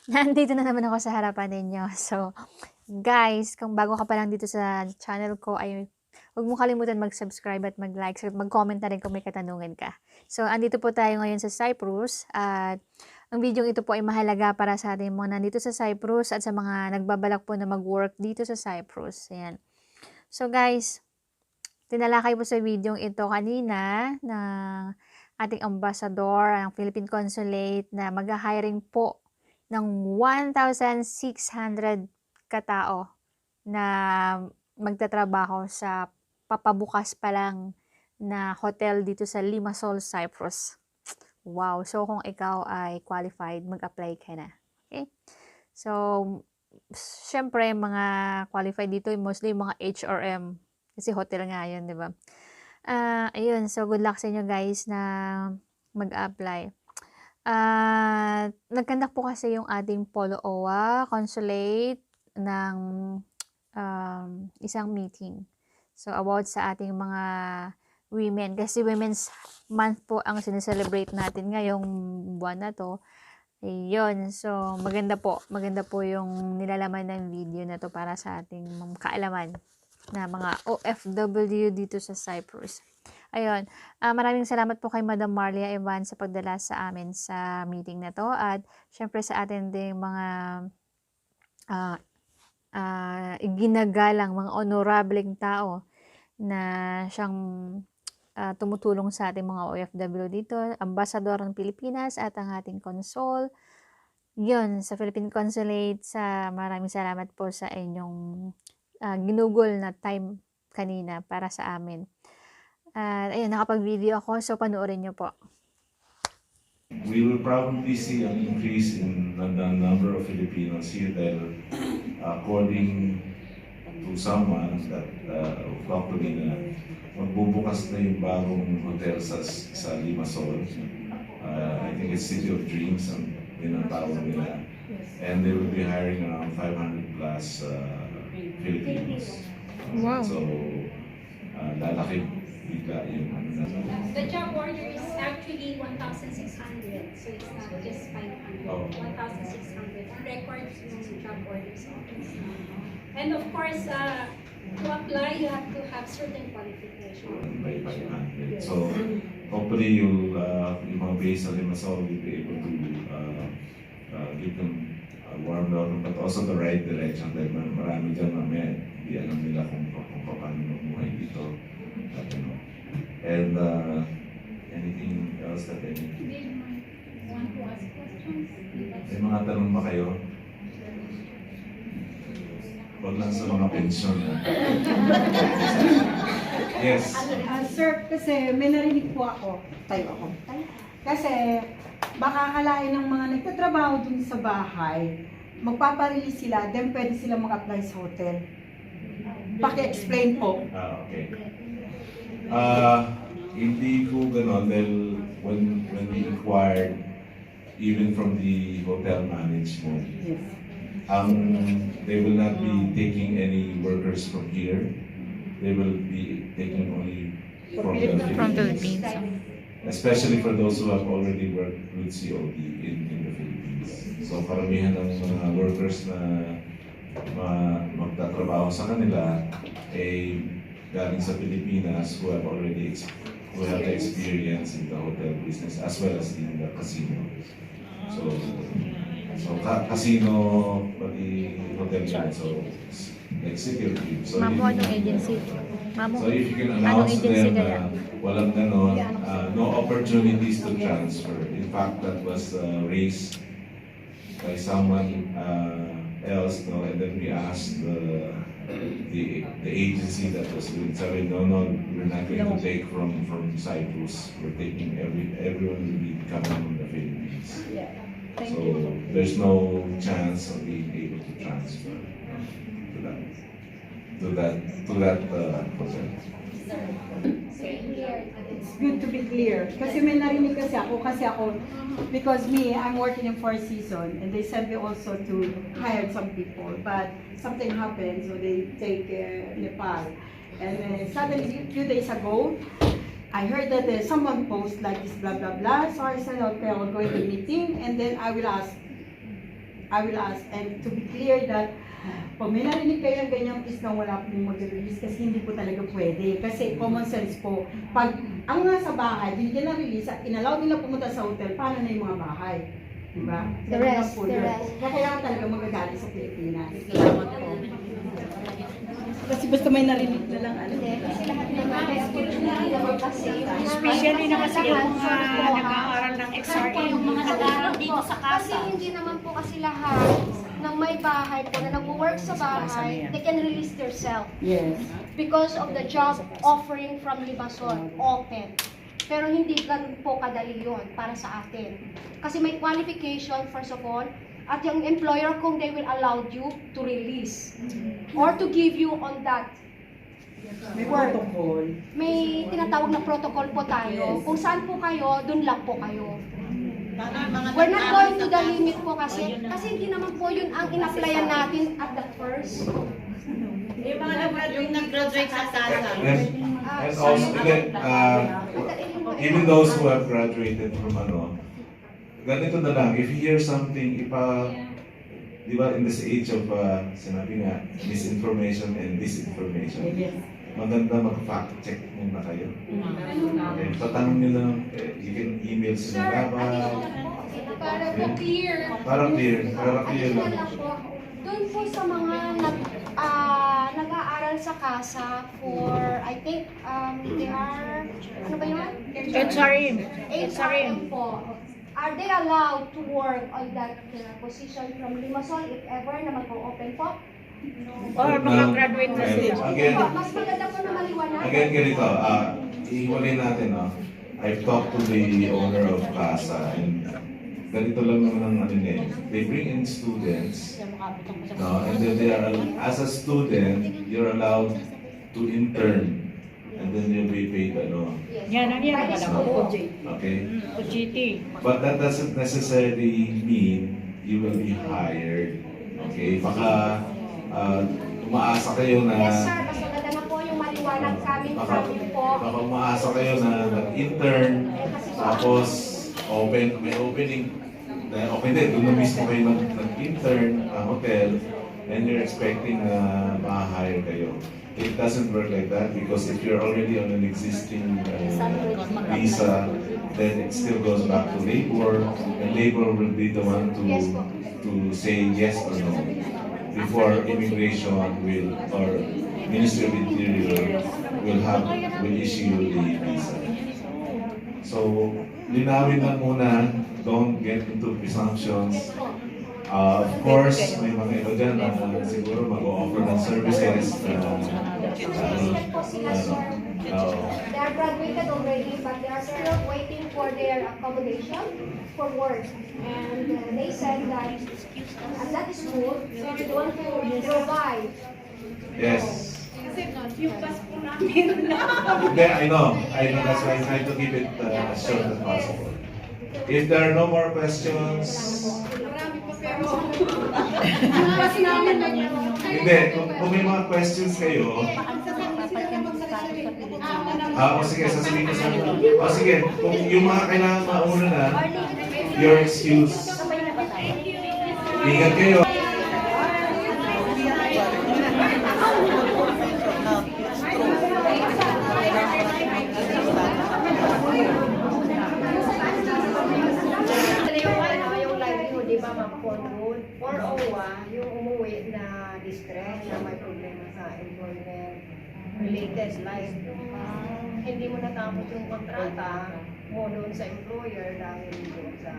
Nandito na naman ako sa harapan ninyo. So, guys, kung bago ka pa lang dito sa channel ko, ay huwag mo kalimutan mag-subscribe at mag-like at mag-comment na rin kung may katanungan ka. So, andito po tayo ngayon sa Cyprus at ang video ito po ay mahalaga para sa ating mga nandito sa Cyprus at sa mga nagbabalak po na mag-work dito sa Cyprus. Ayan. So, guys, tinalakay po sa video ito kanina ng ating ambassador, ang Philippine Consulate na mag-hiring po ng 1,600 katao na magtatrabaho sa papabukas pa lang na hotel dito sa Limassol, Cyprus. Wow! So, kung ikaw ay qualified, mag-apply ka na. Okay? So, syempre, mga qualified dito, mostly mga HRM. Kasi hotel nga yun, di ba? Ayun, so good luck sa inyo guys na mag-apply. Nagkandak po kasi yung ating Polo OWA Consulate ng isang meeting. So, about sa ating mga women. Kasi Women's Month po ang sineselebrate natin ngayong buwan na to. Ayun. So, maganda po. Maganda po yung nilalaman ng video na to para sa ating kaalaman na mga OFW dito sa Cyprus. Ayun. Maraming salamat po kay Madam Marlia Evan sa pagdala sa amin sa meeting na to. At syempre sa atin ding mga ginagalang, mga honorableng tao na siyang tumutulong sa ating mga OFW dito. Ambassador ng Pilipinas at ang ating consul. Yun, sa Philippine Consulate, maraming salamat po sa inyong ginugol na time kanina para sa amin. Ayun, nakapag-video ako, so panoorin nyo po. We will probably see an increase in the number of Filipinos here dahil according to someone that talked to me na magbubukas na yung bagong hotel sa Limassol. I think it's City of Dreams ang tinatawag nila. And they will be hiring around 500 plus Filipinos. Wow. So, lalaki bigla yung The job order is actually 1,600, so it's not just 500. Oh. 1,600 records yung job orders office. And of course, to apply, you have to have certain qualifications. By 500. So, hopefully yung mga base sa Limassol will be able to give them a warm welcome, but also the right direction. Dahil marami dyan mamaya, hindi alam nila kung paano mamuhay dito. And anything else that I need? Want to ask questions? May mga tanong ba kayo? Huwag lang sa mga pensyon. Yes. Sir, kasi may narinig po ako. Tayo ako. Kasi baka akalain ng mga nagtatrabaho dun sa bahay, magpaparelease sila, then pwede sila mag-apply sa hotel. Paki-explain po. Okay. Hindi ko ganon dahil when we inquired even from the hotel management, Yes. they will not be taking any workers from here. They will be taking only from the Philippines. Especially for those who have already worked with COD in the Philippines. So karamihan ng mga workers na magtatrabaho sa kanila ay galing sa Pilipinas who have the experience in the hotel business as well as in the casino. So casino, pati hotel yan, so executive. So Mamo, anong agency? Mamo, so if you can anong announce agency them kaya? walang ganon, no opportunities to transfer. In fact, that was raised by someone else, no, and then we asked the agency that was doing. Sabi, no, we're not going to take from Cyprus. We're taking everyone will be coming from the Philippines. Yeah. Thank So you. there's no chance of being able to transfer to that hotel. It's good to be clear. Kasi may narinig kasi ako, because I'm working in Four Seasons, and they sent me also to hire some people, but something happened, so they take Nepal. And suddenly, a few days ago, I heard that someone post like this, blah, blah, blah, so I said, okay, I'll go to the meeting, and then I will ask I will ask, and to be clear that pag may narinig kayo ng ganyan, please na wala po yung mag-release kasi hindi po talaga pwede. Kasi common sense po, pag ang nasa bahay, binigyan ng release at inalaw nila pumunta sa hotel, paano na yung mga bahay? Diba? The Ganun lang rest, po the yun. rest. Kaya kailangan talaga magagaling sa Pilipinas. Salamat po. Kasi basta may narinig na lang ano. Kasi lahat ng mga naman kasi. Especially naman sa yung mga nag-aaral ng XRA, yung mga nag-aaral dito sa Kasi casa. hindi naman po kasi lahat ng may bahay po na nag-work sa bahay, they can release themselves Yes. because of the job offering from Limassol, open. Pero hindi ganun po kadali yun para sa atin. Kasi may qualification, first of all, at yung employer kung they will allow you to release or to give you on that May protocol. may tinatawag na protocol po tayo. Yes. Kung saan po kayo, dun lang po kayo. We're not going to the limit po kasi hindi naman po yun ang in-applyan natin at the first. Yung nag-graduate sa casa. And also, again, even those who have graduated from ganito na lang, if you hear something, di ba, in this age of, sinabi nga, misinformation and disinformation, Yes. maganda mag-fact check muna kayo. Okay, patanong nyo lang, you can email Sir, sila para po clear. para clear lang. Doon po sa mga nag-aaral sa casa for, I think, they are, ano ba yun? HRM. HRM po. Are they allowed to work on that position from Limassol if ever na mag-open po? Or mga graduate na sila. Again, Mas maganda po na maliwanag. again ganito, ihiwalay natin, I've talked to the owner of Casa and ganito lang naman ang they bring in students, and then they are, as a student, you're allowed to intern and then you'll be paid, Yan ang yan. okay? OJT. But that doesn't necessarily mean you will be hired, okay? Baka umaasa kayo na Yes sir, mas maganda na po yung maliwanag kami po. baka umaasa kayo na nag-intern tapos may opening okay din, doon na mismo kayo nag-intern hotel and you're expecting na ma-hire kayo. It doesn't work like that because if you're already on an existing visa, then it still goes back to labor, and labor will be the one to say yes or no before immigration will or Ministry of Interior will issue the visa. So linawin lang muna, don't get into presumptions. Of course, may mga iba dyan na siguro mag-o-offer ng services na Interested po sila sir. They are graduated already but they are still waiting for their accommodation for work. And they said that at that school, they want to provide. yes. Yung bus po namin. Hindi, I know. That's why I try to keep it as short as possible. If there are no more questions, Yung bus namin hindi, kung may mga questions kayo, sige, sasabihin ko sa inyo. Sige, kung yung mga kailangan mauna na, your excuse. Ingat kayo. Yung livelihood, di ba, ma'am, for good, for OWA, yung umuwi na distress, na may problema sa employment related, like, hindi mo natapos yung kontrata mo doon sa employer dahil doon sa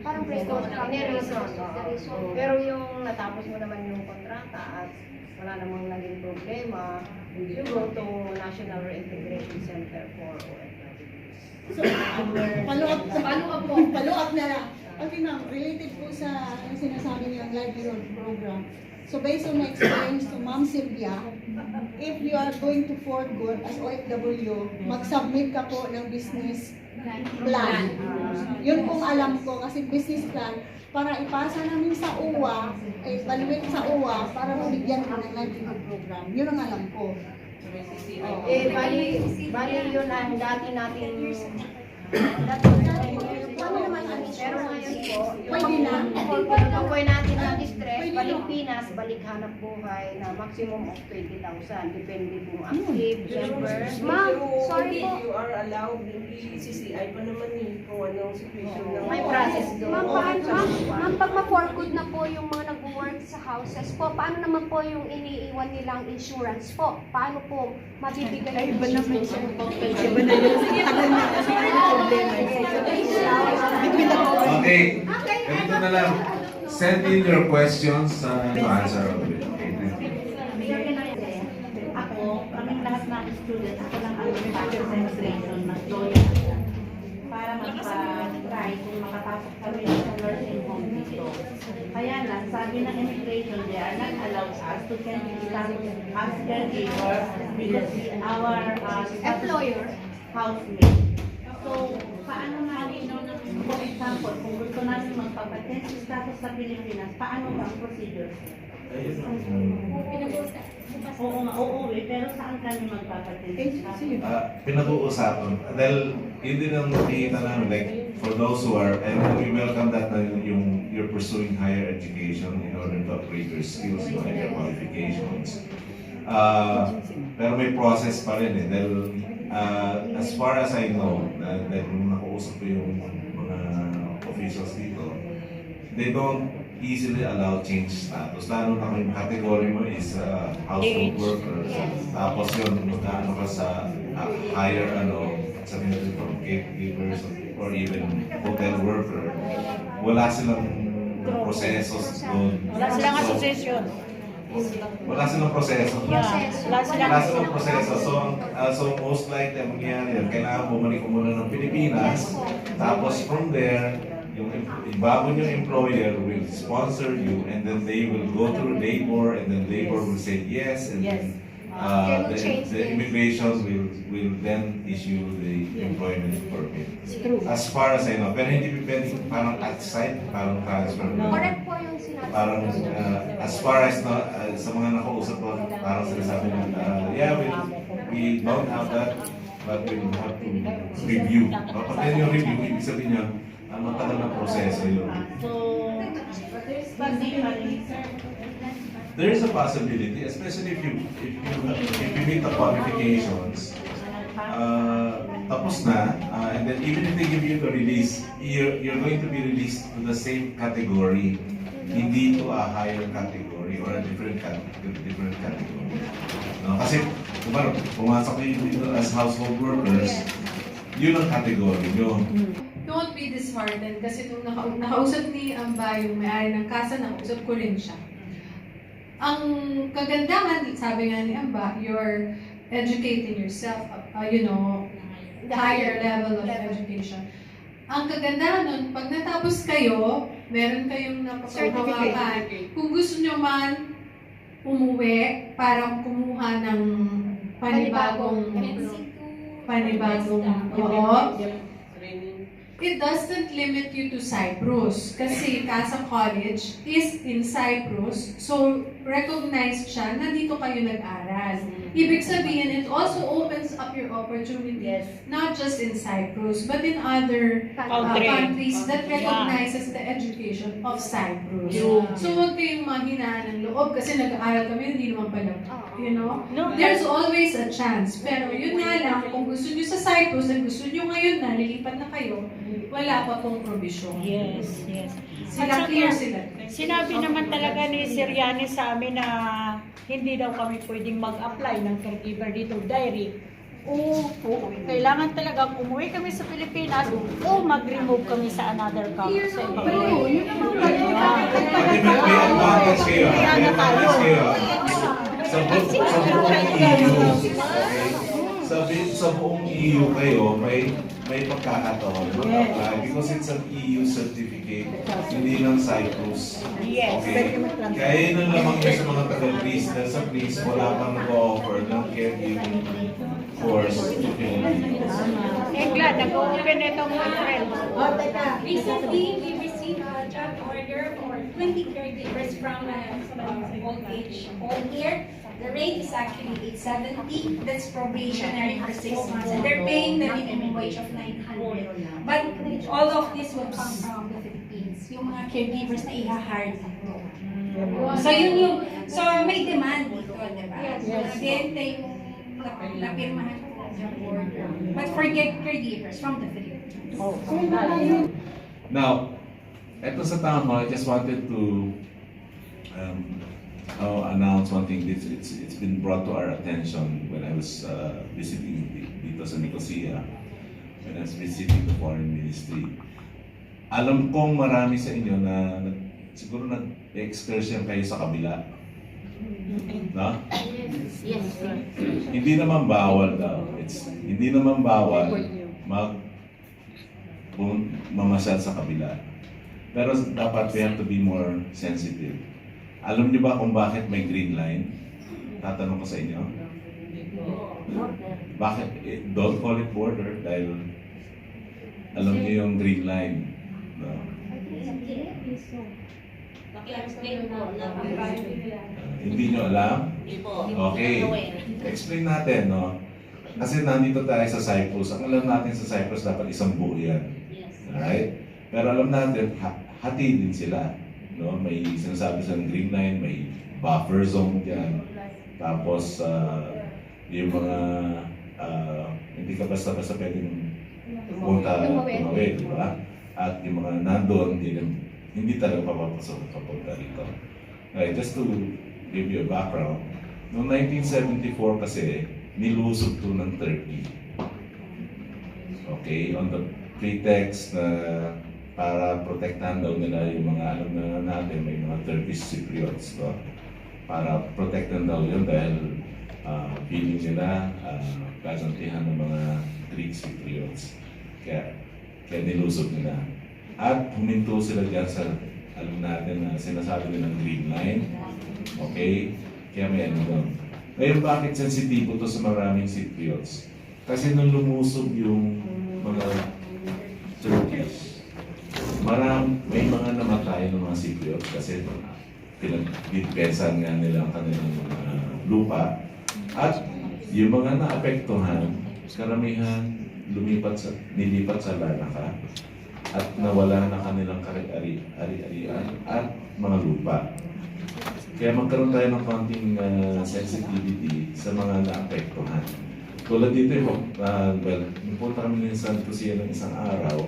parang reason. pero yung natapos mo naman yung kontrata at wala namang naging problema, you go to National Reintegration Center for OFWs. Follow up na lang. Okay ma'am, related po sa yung sinasabi niyang livelihood program. So based on my experience to Ma'am Sylvia, if you are going to for good as OFW, mag-submit ka po ng business plan. Yun pong alam ko kasi business plan para ipasa namin sa UWA, evaluate sa UWA para mabigyan ko ng livelihood program. Yun ang alam ko. Bali yun ang dati natin pero ngayon po, Pwede na. yung pwede natin na Pilipinas, balik hanap buhay na maximum of 20,000. Depende kung active, member. Ma'am, sorry po. You are allowed, hindi CCI pa naman kung anong situation ng May process doon. Ma'am, pag ma-for good na po yung mga nag-work sa houses po, paano naman po yung iniiwan nilang insurance po? Paano po mabibigay yung insurance? Iba na yun. Tagal na kasi ang problema. Between the Okay, ganito na lang. Send in your questions to answer of it. Okay, thank you. Ako, kaming lahat ng students, ako lang ang registration ng lawyer para mag-try kung makapasok kami sa nursing home dito. Kaya lang, sabi ng immigration, they are not allowed us to send become as caregivers because our Employer. housemate. So, paano malinaw ng, for example, kung gusto namin magpapatent status sa Pilipinas, paano ba ang procedure? Oo nga, uuwi, pero saan kami magpapatent status? Pinag-uusapan. Dahil yun din ang nakikita namin, like, for those who are, and we welcome that na yung you're pursuing higher education in order to upgrade your skills and your qualifications. Pero may process pa rin eh. Dahil as far as I know, dahil nung nakausap ko yung mga officials dito, they don't easily allow change status. Lalo na kung yung category mo is household worker. Tapos yun, magkano ka sa higher, sa from caregivers or even hotel worker. Wala silang prosesos doon. Wala silang association. Wala silang proseso. Wala Wala silang proseso. So most likely, ang mangyayari yan, kailangan bumalik ko muna ng Pilipinas. Tapos from there, yung bago yung employer will sponsor you and then they will go through labor and then labor will say yes and then the immigration will then issue the employment permit. As far as I know, pero hindi pwedeng parang outside, parang transfer. Correct po yung sinabi. Parang as far as sa mga nakausap ko, parang sinasabi nila, yeah, we don't have that, but we have to review. Kapag yung review, ibig sabihin niya, matagal na proseso yun. So, basically, There is a possibility, especially if you meet the qualifications, tapos na, and then even if they give you the release, you're going to be released to the same category, hindi to a higher category or a different category. No? Kasi, kung pumasok kayo dito as household workers, yun ang category nyo. Don't be disheartened kasi nung nakausap ni Amba yung may-ari ng kasa, nakausap ko rin siya. Ang kagandahan, sabi nga ni Amba, you're educating yourself, the higher level of education. Ang kagandahan nun, pag natapos kayo, meron kayong napapagawakan. Kung gusto nyo man umuwi para kumuha ng panibagong it doesn't limit you to Cyprus kasi Casa College is in Cyprus, so recognized siya na dito kayo nag-aral. Ibig sabihin, it also opens up your opportunities, not just in Cyprus, but in other countries that recognizes the education of Cyprus. So huwag kayong mahinaan ng loob kasi nag-aaral kami, hindi naman pala. There's always a chance. Pero yun nga lang, kung gusto nyo sa Cyprus at gusto nyo ngayon na, lilipat na kayo, wala pa pong provision. yes. Sila clear sila. Sinabi naman talaga ni Siriani sa amin na hindi daw kami pwedeng mag-apply ng caregiver dito direct. Kailangan talagang umuwi kami sa Pilipinas o mag-remove kami sa another country. Sa ibang May advantage kayo. Sa buong EU kayo, may pagkakataon mag-apply because it's an EU certificate, hindi lang Cyprus. Okay? Kaya yun ang lamang yun sa mga taga-Greece. Dahil sa Greece, wala pang nag-offer ng caregiving course to Filipinos. Glad, nag-open itong conference. Recently, we received a job order for 20 caregivers from old age home here. The rate is actually $870. That's probationary for 6 months. And they're paying the minimum wage of $900. But all of this will come from the Philippines. Yung mga caregivers na i-hire dito. So yun yung, so may demand dito, di ba? So nag-ente yung napirmahan ko sa board. But for caregivers from the Philippines. Now, eto sa town hall, I just wanted to announce one thing. It's been brought to our attention when I was visiting dito sa Nicosia, when I was visiting the foreign ministry. Alam kong marami sa inyo na siguro nag-excursion kayo sa kabila. No? Yes, sir. Hindi naman bawal daw. Hindi naman bawal mamasyal sa kabila. Pero dapat we have to be more sensitive. Alam niyo ba kung bakit may green line? Tatanong ko sa inyo. Bakit? Don't call it border dahil alam niyo yung green line. No? Paki-explain po na Hindi niyo alam? Okay. Explain natin, no? Kasi nandito tayo sa Cyprus. Ang alam natin sa Cyprus, dapat isang buo yan. Alright? Pero alam natin, hati din sila. No? May sinasabi sa green line, may buffer zone dyan. Tapos, yung mga, hindi ka basta-basta pwedeng tumawid, di ba? At yung mga nandun, hindi talaga papapasok papunta dito. Okay, just to give you a background, noong 1974 kasi, nilusog to ng Turkey. Okay, on the pretext na para protektahan daw nila yung mga alam na natin, may mga Turkish Cypriots. No? Para protektahan daw yun dahil feeling nila gagantihan ng mga Greek Cypriots. Kaya nilusog nila. At huminto sila dyan sa, alam natin na sinasabi nilang green line. Okay? Kaya may ano doon. Ngayon, bakit sensitibo to sa maraming Cypriots? Kasi nung lumusog yung mga Turkish, may mga namatay ng mga Cypriots kasi pinagdepensan nga nila ang kanilang lupa. At yung mga naapektuhan, karamihan nilipat sa Larnaca at nawala na kanilang ari-arian at mga lupa. Kaya magkaroon tayo ng konting sensitivity sa mga naapektuhan. Tulad dito, punta kami ng San Lucia ng isang araw,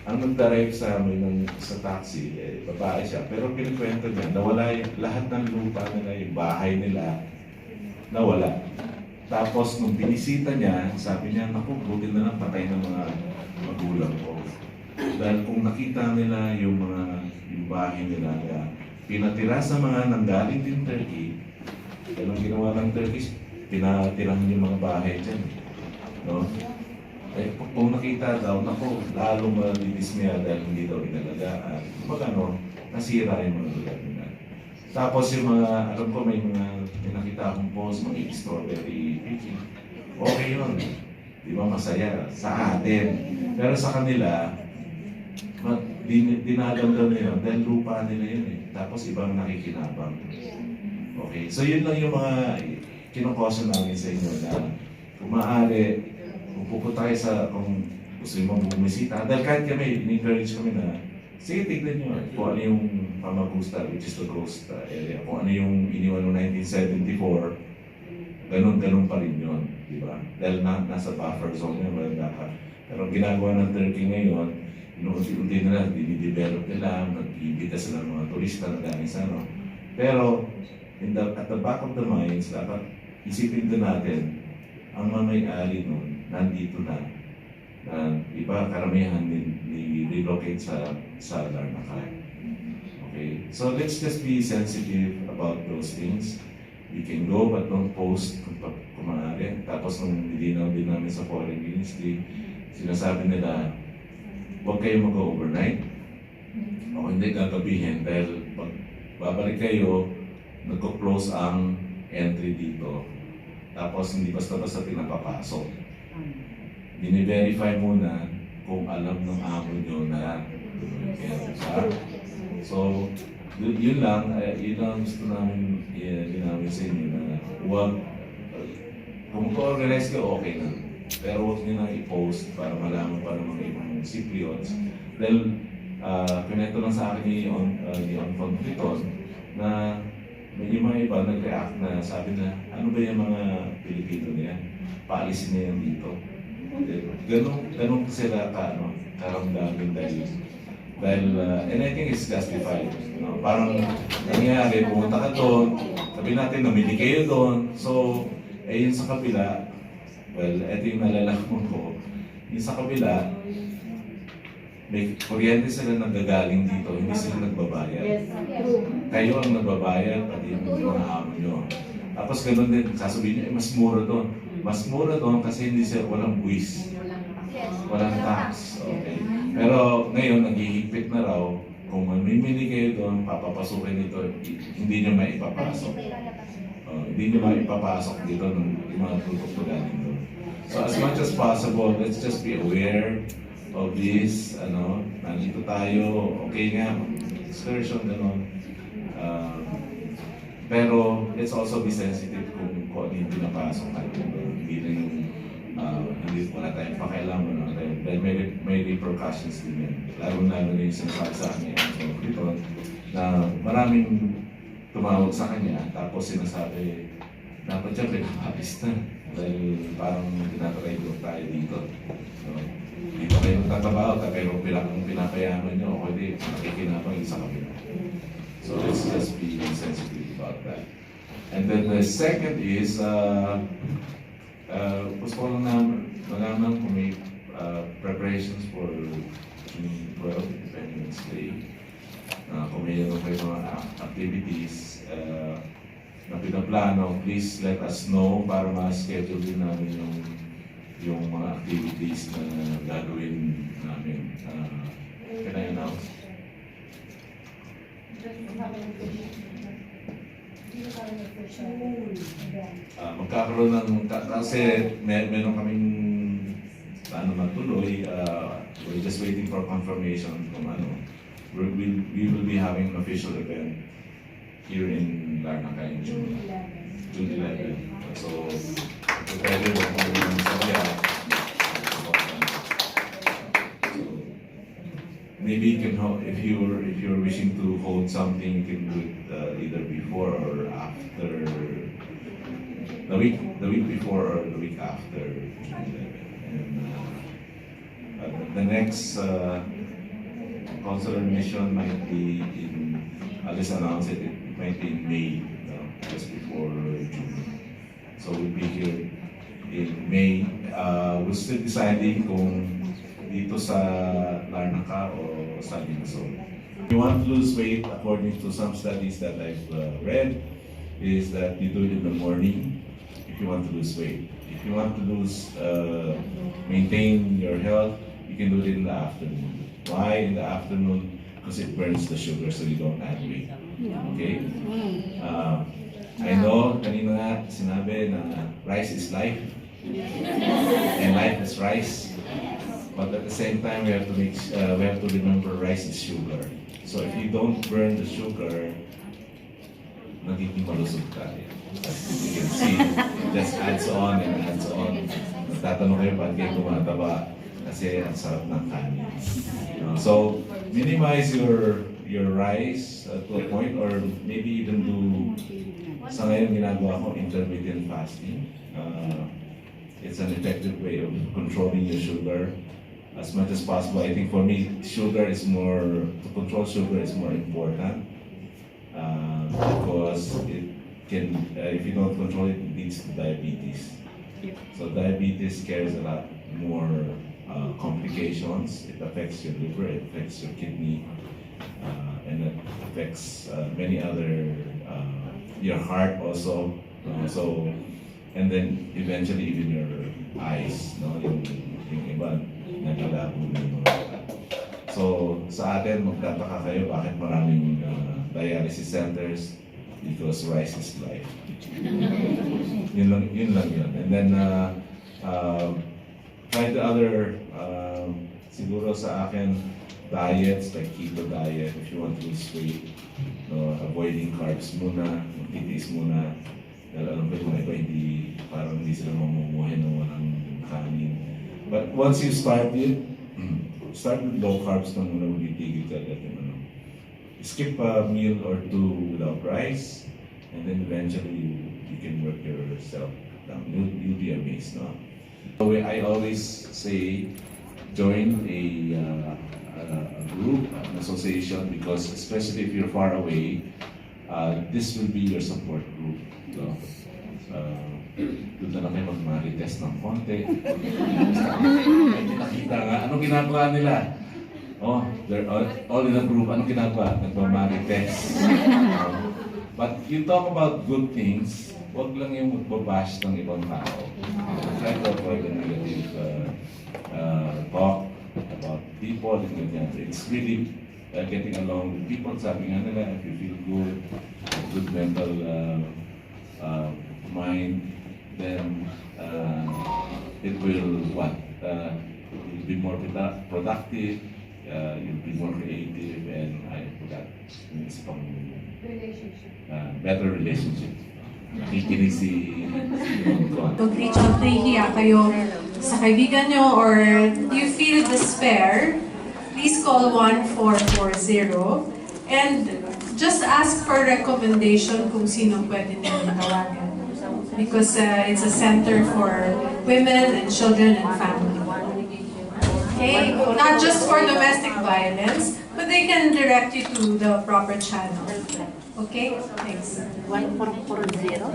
ang nag-drive sa amin sa taxi, babae siya, pero pinikwento niya, nawala lahat ng lupa nila, yung bahay nila, nawala. Tapos nung binisita niya, sabi niya, naku, buti na lang patay ng mga magulang ko. Dahil kung nakita nila yung bahay nila, pinatira sa mga nanggaling din Turkey, anong ginawa ng Turkish, pinatirahan yung mga bahay dyan. No? Kung nakita daw, naku, lalong madidismaya dahil hindi daw inalagaan. Magano, nasira yung mga lugar nila. Tapos yung mga, alam ko may nakita akong post, mga strawberry picking. Okay yun. Di ba masaya? Sa atin. Pero sa kanila, dinadamdam na yun dahil lupa nila yun eh. Tapos ibang nakikinabang. Okay, so yun lang yung mga kinukosyon namin sa inyo na kung maaari, kung pupunta tayo kung gusto mo bumisita, dahil kahit kami, in-encourage kami na sige, tignan nyo kung ano yung Famagusta, which is the coast area, kung ano yung iniwan noong 1974, ganun pa rin yun, di ba? Dahil nasa buffer zone yun, wala ka. Pero ginagawa ng Turkey ngayon, inuunti-unti nila, dinidevelop nila, nag-iimbita sila ng mga turista na galing sa ano. Pero, at the back of the minds, dapat isipin din natin, ang mga may-ari nun, nandito na. Iba, karamihan ni-relocate sa Larnaca. Okay? So, let's just be sensitive about those things. We can go, but don't post kung maaari. Tapos, nung nilinaw din namin sa foreign ministry, sinasabi nila, huwag kayo mag-overnight. O hindi gagabihin dahil pag babalik kayo, nagko-close ang entry dito. Tapos hindi basta-basta pinapapasok. Dini-verify muna kung alam ng amo nyo na siya. So, yun lang gusto namin ginamit sa inyo na huwag, kung organize ka, okay na. Pero huwag nyo na i-post para malaman pa ng mga ibang Cypriots. Dahil, pinento lang sa akin ni On Fontriton na yung mga iba nag-react na sabi na, ano ba yung mga Pilipino na yan? Paalisin na yan dito. Ganun sila karamdamin dahil and I think it's justified. No? Parang nangyari, pumunta ka doon, sabi natin, namili kayo doon. So, yun sa kabila, well, ito yung nalalaman ko, yung sa kabila, may kuryente sila nagagaling dito, hindi sila nagbabayad. Yes, true. Kayo ang nagbabayad, pati yung mga amo nyo. Tapos ganun din, sasabihin nyo, mas mura doon. Mas mura doon kasi hindi sila walang buwis. Walang tax. Okay. Pero ngayon, naghihigpit na raw, kung mamimili kayo doon, papapasukin dito, hindi nyo maipapasok. Hindi nyo maipapasok dito ng mga produkto galing doon. So as much as possible, let's just be aware of this, nandito tayo, okay nga, excursion, gano'n. Pero let's also be sensitive kung ano yung pinapasok natin. Hindi na yung, hindi wala tayong pakialam, dahil may repercussions din yan. Lalo-lalo na yung sinasabi sa akin, dito, na maraming tumawag sa kanya, tapos sinasabi, dapat siya pinapapis na. Dahil parang tinatraidor tayo dito. Dito kayo magtatrabaho, pero pinapayaman nyo, o hindi, nakikinapang isa kabila. So let's just be sensitive about that. And then the second is, gusto ko lang malaman kung may preparations for June 12, Independence Day. Kung may mga activities na pinaplano, please let us know para ma-schedule din namin yung mga activities na gagawin namin. Can I announce? Magkakaroon ng, kasi meron kaming matuloy, we're just waiting for confirmation kung we will be having an official event here in Larnaca in June 11. So, pwede mo kung sabiha. Maybe you can hold, if you're wishing to hold something, you can do it either before or after the week before or the week after June 11. And the next consular mission might be in, I'll just announce it might be in May, just before June. So we'll be here in May. We're still deciding kung dito sa Larnaca o sa Limassol. If you want to lose weight, according to some studies that I've read, is that you do it in the morning if you want to lose weight. If you want to maintain your health, you can do it in the afternoon. Why in the afternoon? Because it burns the sugar so you don't add weight. Okay? I know, kanina nga sinabi na rice is life, and life is rice. But at the same time, we have to remember rice is sugar. So if you don't burn the sugar, nagiging malusog ka. As you can see, it just adds on and adds on. Nagtatanong kayo ba't kayo tumataba? Kasi ang sarap ng kanin. So minimize your rice to a point, or maybe even do, sa ngayon ginagawa ko, intermittent fasting. It's an effective way of controlling your sugar as much as possible. I think for me, to control sugar is more important because it can, if you don't control it, it leads to diabetes. So diabetes carries a lot more complications. It affects your liver, it affects your kidney, and it affects many other, your heart also. And then eventually even your eyes, yung iba naglalabo na yung mga. So sa atin, magtataka kayo bakit maraming dialysis centers, because rice is life. yun lang yun. And then try the other, siguro sa akin, diets like keto diet if you want to lose weight, avoiding carbs muna, magtitiis muna. Dahil alam ko yung mga iba, parang hindi sila mamumuhay ng walang kanin. But once you start with low carbs na muna, magtitigil ka agad yung skip a meal or two without rice. rise, and then eventually you can work yourself down. You'll be amazed, no? So I always say, join a group, an association, because especially if you're far away, this will be your support group. So, doon na lang kayo mag-marites ng konti. May nakita nga, anong ginagawa nila? Oh, they're all in a group. Anong ginagawa? Nagmamarites. But you talk about good things, huwag lang yung magbabash ng ibang tao. Try to avoid the negative talk about people and ganyan. It's really getting along with people. Sabi nga nila, if you feel good, good mental mind, then it will what? You'll be more productive, you'll be more creative, and I forgot, it's from better relationship. Nakikinig si Don't reach out, nahihiya kayo sa kaibigan nyo, or you feel despair, please call 1440 and just ask for recommendation kung sino pwede niyo tawagan. Because it's a center for women and children and family. Okay? Not just for domestic violence, but they can direct you to the proper channel. Okay? Thanks. 1440.